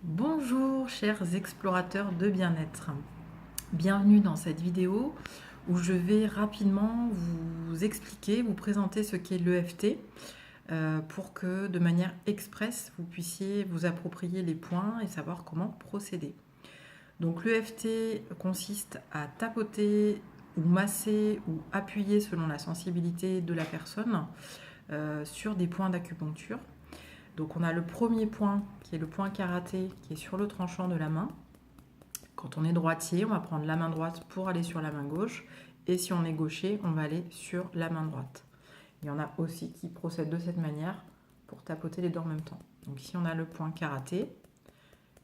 Bonjour chers explorateurs de bien-être. Bienvenue dans cette vidéo où je vais rapidement vous expliquer, vous présenter ce qu'est l'EFT pour que de manière express vous puissiez vous approprier les points et savoir comment procéder. Donc l'EFT consiste à tapoter ou masser ou appuyer selon la sensibilité de la personne sur des points d'acupuncture. Donc on a le premier point qui est le point karaté qui est sur le tranchant de la main. Quand on est droitier, on va prendre la main droite pour aller sur la main gauche. Et si on est gaucher, on va aller sur la main droite. Il y en a aussi qui procèdent de cette manière pour tapoter les deux en même temps. Donc ici on a le point karaté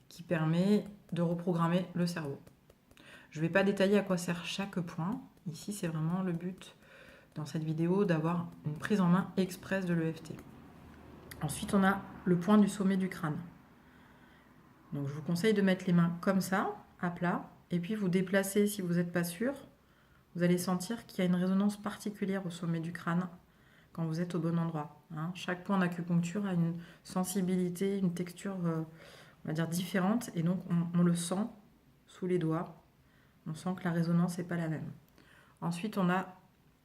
qui permet de reprogrammer le cerveau. Je ne vais pas détailler à quoi sert chaque point. Ici c'est vraiment le but dans cette vidéo d'avoir une prise en main express de l'EFT. Ensuite, on a le point du sommet du crâne. Donc, je vous conseille de mettre les mains comme ça, à plat, et puis vous déplacez si vous n'êtes pas sûr. Vous allez sentir qu'il y a une résonance particulière au sommet du crâne quand vous êtes au bon endroit. Chaque point d'acupuncture a une sensibilité, une texture, on va dire, différente, et donc on le sent sous les doigts. On sent que la résonance n'est pas la même. Ensuite, on a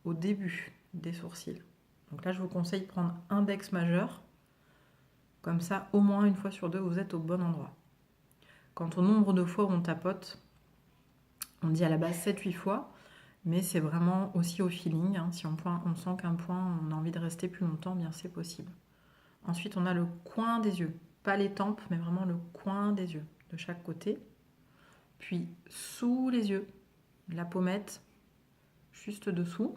au début des sourcils. Donc là, je vous conseille de prendre index majeur. Comme ça, au moins une fois sur deux, vous êtes au bon endroit. Quant au nombre de fois où on tapote, on dit à la base 7-8 fois, mais c'est vraiment aussi au feeling. Si on sent qu'un point, on a envie de rester plus longtemps, bien c'est possible. Ensuite, on a le coin des yeux. Pas les tempes, mais vraiment le coin des yeux, de chaque côté. Puis sous les yeux, la pommette, juste dessous.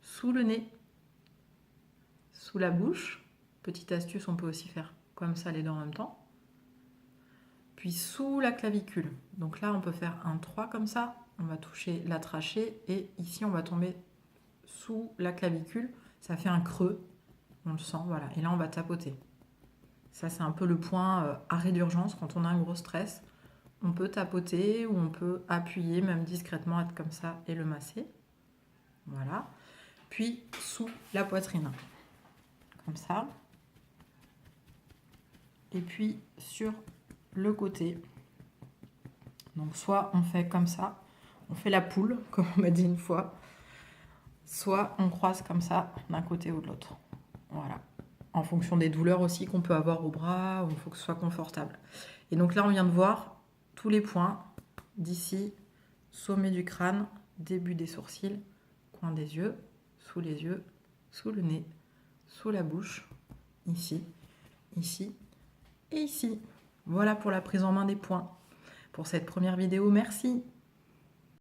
Sous le nez, sous la bouche. Petite astuce, on peut aussi faire comme ça les deux en même temps. Puis sous la clavicule. Donc là, on peut faire un 3 comme ça. On va toucher la trachée et ici, on va tomber sous la clavicule. Ça fait un creux. On le sent, voilà. Et là, on va tapoter. Ça, c'est un peu le point arrêt d'urgence quand on a un gros stress. On peut tapoter ou on peut appuyer, même discrètement, être comme ça et le masser. Voilà. Puis sous la poitrine. Comme ça. Et puis sur le côté. Donc soit on fait comme ça, on fait la poule, comme on m'a dit une fois, soit on croise comme ça d'un côté ou de l'autre. Voilà. En fonction des douleurs aussi qu'on peut avoir au bras, il faut que ce soit confortable. Et donc là, on vient de voir tous les points d'ici, sommet du crâne, début des sourcils, coin des yeux, sous le nez, sous la bouche, ici, ici et ici. Voilà pour la prise en main des points. Pour cette première vidéo, merci.